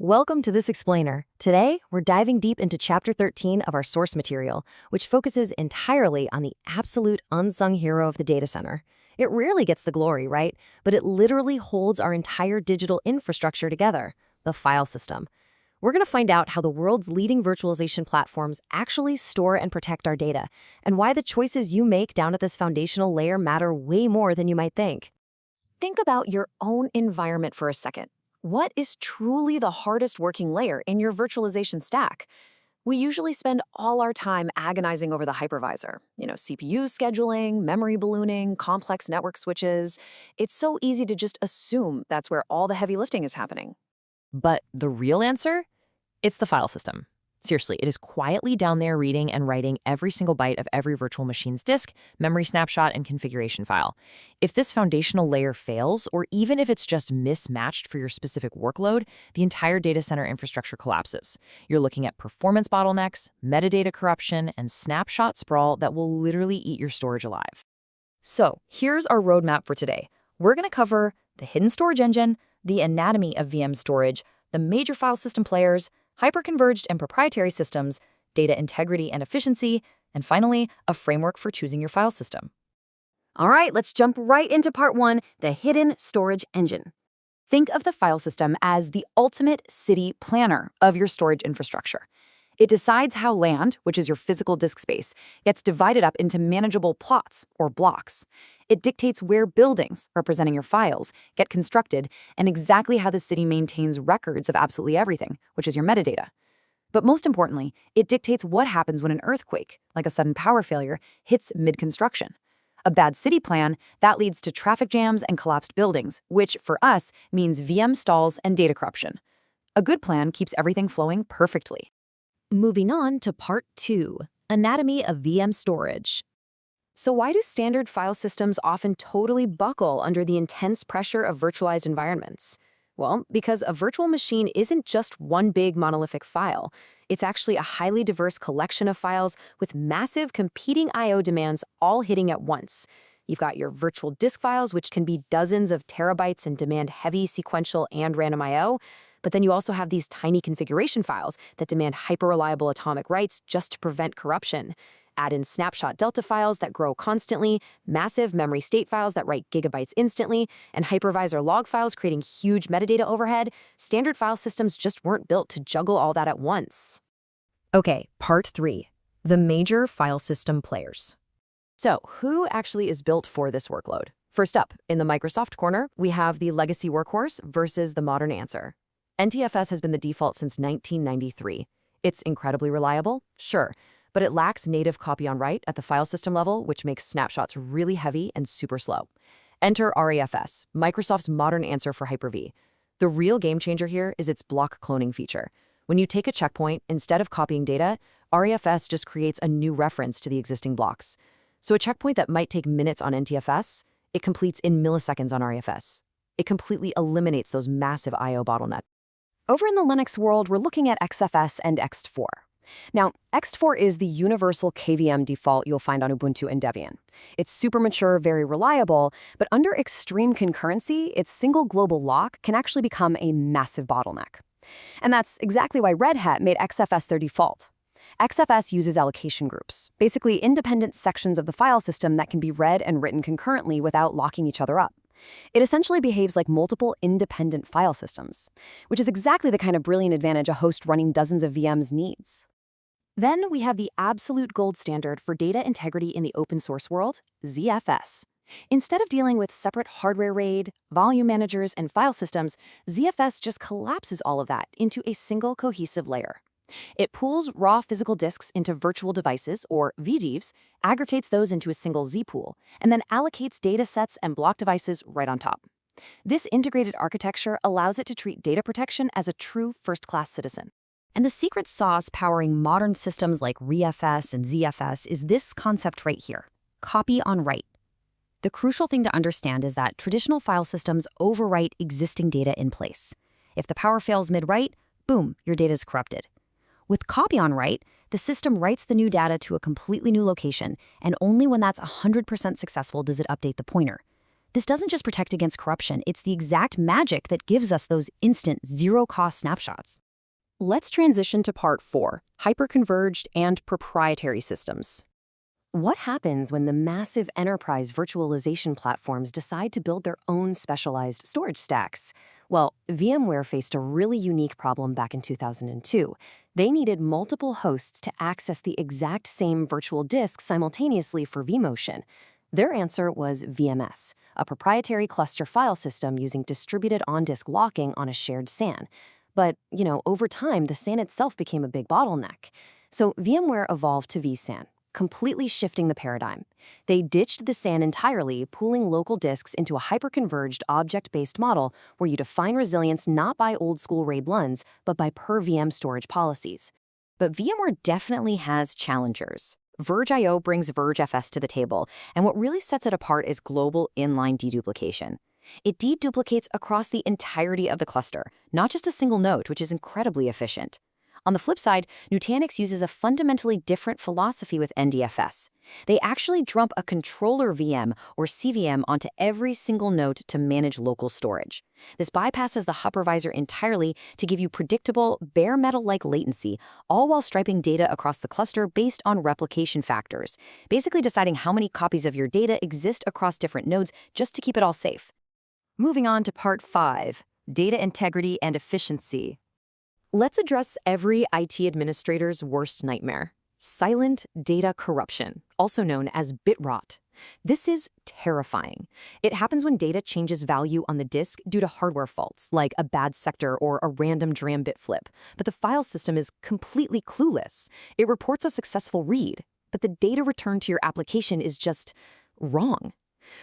Welcome to this explainer. Today, we're diving deep into Chapter 13 of our source material, which focuses entirely on the absolute unsung hero of the data center. It rarely gets the glory, right? But it literally holds our entire digital infrastructure together, the file system. We're going to find out how the world's leading virtualization platforms actually store and protect our data, and why the choices you make down at this foundational layer matter way more than you might think. Think about your own environment for a second. What is truly the hardest working layer in your virtualization stack? We usually spend all our time agonizing over the hypervisor. CPU scheduling, memory ballooning, complex network switches. It's so easy to just assume that's where all the heavy lifting is happening. But the real answer? It's the file system. Seriously, it is quietly down there reading and writing every single byte of every virtual machine's disk, memory snapshot, and configuration file. If this foundational layer fails, or even if it's just mismatched for your specific workload, the entire data center infrastructure collapses. You're looking at performance bottlenecks, metadata corruption, and snapshot sprawl that will literally eat your storage alive. So here's our roadmap for today. We're going to cover the hidden storage engine, the anatomy of VM storage, the major file system players, hyperconverged and proprietary systems, data integrity and efficiency, and finally, a framework for choosing your file system. All right, let's jump right into part one, the hidden storage engine. Think of the file system as the ultimate city planner of your storage infrastructure. It decides how land, which is your physical disk space, gets divided up into manageable plots or blocks. It dictates where buildings, representing your files, get constructed and exactly how the city maintains records of absolutely everything, which is your metadata. But most importantly, it dictates what happens when an earthquake, like a sudden power failure, hits mid-construction. A bad city plan, that leads to traffic jams and collapsed buildings, which, for us, means VM stalls and data corruption. A good plan keeps everything flowing perfectly. Moving on to part two, anatomy of VM storage. So why do standard file systems often totally buckle under the intense pressure of virtualized environments? Well, because a virtual machine isn't just one big monolithic file. It's actually a highly diverse collection of files with massive competing I/O demands all hitting at once. You've got your virtual disk files, which can be dozens of terabytes and demand heavy sequential and random I/O. But then you also have these tiny configuration files that demand hyper-reliable atomic writes just to prevent corruption. Add in snapshot delta files that grow constantly, massive memory state files that write gigabytes instantly, and hypervisor log files creating huge metadata overhead. Standard file systems just weren't built to juggle all that at once. Okay, part three, the major file system players. So who actually is built for this workload? First up, in the Microsoft corner, we have the legacy workhorse versus the modern answer. NTFS has been the default since 1993. It's incredibly reliable, sure, but it lacks native copy on write at the file system level, which makes snapshots really heavy and super slow. Enter RAFS, Microsoft's modern answer for Hyper-V. The real game changer here is its block cloning feature. When you take a checkpoint, instead of copying data, RAFS just creates a new reference to the existing blocks. So a checkpoint that might take minutes on NTFS, it completes in milliseconds on RAFS. It completely eliminates those massive I/O bottlenecks. Over in the Linux world, we're looking at XFS and ext4. Now, ext4 is the universal KVM default you'll find on Ubuntu and Debian. It's super mature, very reliable, but under extreme concurrency, its single global lock can actually become a massive bottleneck. And that's exactly why Red Hat made XFS their default. XFS uses allocation groups, basically independent sections of the file system that can be read and written concurrently without locking each other up. It essentially behaves like multiple independent file systems, which is exactly the kind of brilliant advantage a host running dozens of VMs needs. Then we have the absolute gold standard for data integrity in the open source world, ZFS. Instead of dealing with separate hardware RAID, volume managers, and file systems, ZFS just collapses all of that into a single cohesive layer. It pools raw physical disks into virtual devices, or VDEVs, aggregates those into a single Z pool, and then allocates data sets and block devices right on top. This integrated architecture allows it to treat data protection as a true first-class citizen. And the secret sauce powering modern systems like ReFS and ZFS is this concept right here, copy on write. The crucial thing to understand is that traditional file systems overwrite existing data in place. If the power fails mid-write, boom, your data is corrupted. With copy on write, the system writes the new data to a completely new location, and only when that's 100% successful does it update the pointer. This doesn't just protect against corruption, it's the exact magic that gives us those instant, zero-cost snapshots. Let's transition to part 4, hyperconverged and proprietary systems. What happens when the massive enterprise virtualization platforms decide to build their own specialized storage stacks? Well, VMware faced a really unique problem back in 2002. They needed multiple hosts to access the exact same virtual disk simultaneously for vMotion. Their answer was VMS, a proprietary cluster file system using distributed on-disk locking on a shared SAN. But, over time, the SAN itself became a big bottleneck. So VMware evolved to vSAN, completely shifting the paradigm. They ditched the SAN entirely, pooling local disks into a hyperconverged object-based model where you define resilience not by old-school RAID LUNs, but by per-VM storage policies. But VMware definitely has challengers. Verge.io brings VergeFS to the table, and what really sets it apart is global inline deduplication. It deduplicates across the entirety of the cluster, not just a single node, which is incredibly efficient. On the flip side, Nutanix uses a fundamentally different philosophy with NDFS. They actually dump a controller VM or CVM onto every single node to manage local storage. This bypasses the hypervisor entirely to give you predictable, bare metal-like latency, all while striping data across the cluster based on replication factors, basically deciding how many copies of your data exist across different nodes just to keep it all safe. Moving on to part 5, data integrity and efficiency. Let's address every IT administrator's worst nightmare: silent data corruption, also known as bit rot. This is terrifying. It happens when data changes value on the disk due to hardware faults, like a bad sector or a random DRAM bit flip. But the file system is completely clueless. It reports a successful read, but the data returned to your application is just wrong.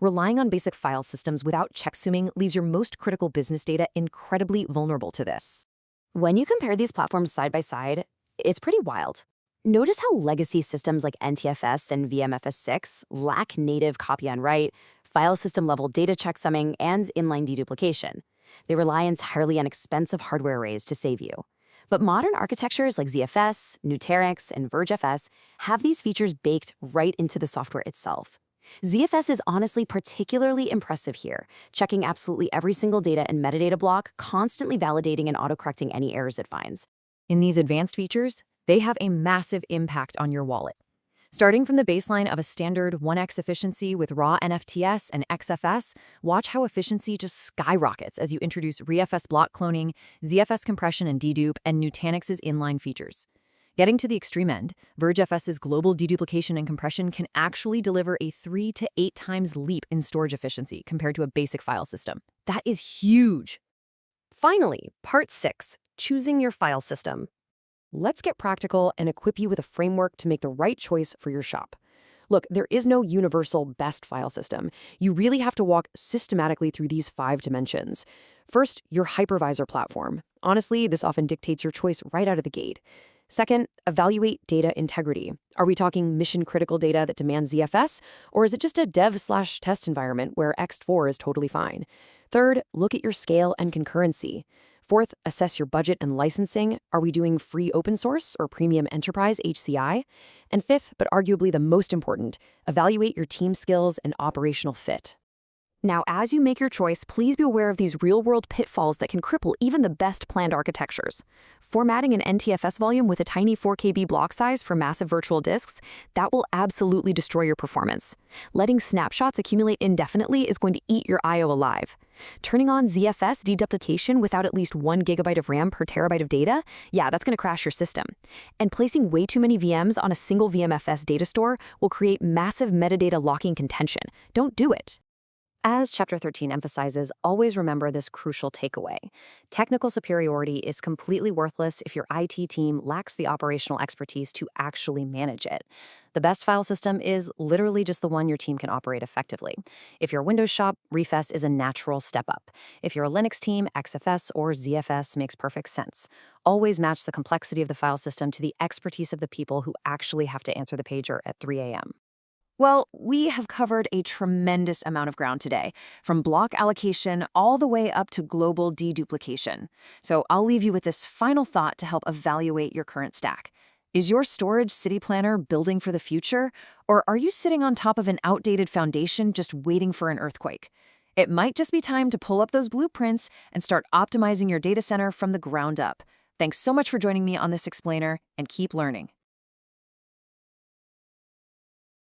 Relying on basic file systems without checksuming leaves your most critical business data incredibly vulnerable to this. When you compare these platforms side by side, it's pretty wild. Notice how legacy systems like NTFS and VMFS6 lack native copy on write, file system level data checksumming, and inline deduplication. They rely entirely on expensive hardware arrays to save you. But modern architectures like ZFS, Nutanix, and VergeFS have these features baked right into the software itself. ZFS is honestly particularly impressive here, checking absolutely every single data and metadata block, constantly validating and autocorrecting any errors it finds. In these advanced features, they have a massive impact on your wallet. Starting from the baseline of a standard 1x efficiency with raw NFTS and XFS, watch how efficiency just skyrockets as you introduce ReFS block cloning, ZFS compression and dedupe, and Nutanix's inline features. Getting to the extreme end, VergeFS's global deduplication and compression can actually deliver a 3 to 8 times leap in storage efficiency compared to a basic file system. That is huge. Finally, part 6, choosing your file system. Let's get practical and equip you with a framework to make the right choice for your shop. Look, there is no universal best file system. You really have to walk systematically through these 5 dimensions. First, your hypervisor platform. Honestly, this often dictates your choice right out of the gate. Second, evaluate data integrity. Are we talking mission-critical data that demands ZFS, or is it just a dev/test environment where X4 is totally fine? Third, look at your scale and concurrency. Fourth, assess your budget and licensing. Are we doing free open source or premium enterprise HCI? And fifth, but arguably the most important, evaluate your team skills and operational fit. Now, as you make your choice, please be aware of these real-world pitfalls that can cripple even the best planned architectures. Formatting an NTFS volume with a tiny 4 KB block size for massive virtual disks, that will absolutely destroy your performance. Letting snapshots accumulate indefinitely is going to eat your I/O alive. Turning on ZFS deduplication without at least 1 GB of RAM per terabyte of data, yeah, that's going to crash your system. And placing way too many VMs on a single VMFS data store will create massive metadata locking contention. Don't do it. As Chapter 13 emphasizes, always remember this crucial takeaway. Technical superiority is completely worthless if your IT team lacks the operational expertise to actually manage it. The best file system is literally just the one your team can operate effectively. If you're a Windows shop, ReFS is a natural step up. If you're a Linux team, XFS or ZFS makes perfect sense. Always match the complexity of the file system to the expertise of the people who actually have to answer the pager at 3 a.m. Well, we have covered a tremendous amount of ground today, from block allocation all the way up to global deduplication. So I'll leave you with this final thought to help evaluate your current stack. Is your storage city planner building for the future, or are you sitting on top of an outdated foundation just waiting for an earthquake? It might just be time to pull up those blueprints and start optimizing your data center from the ground up. Thanks so much for joining me on this explainer, and keep learning.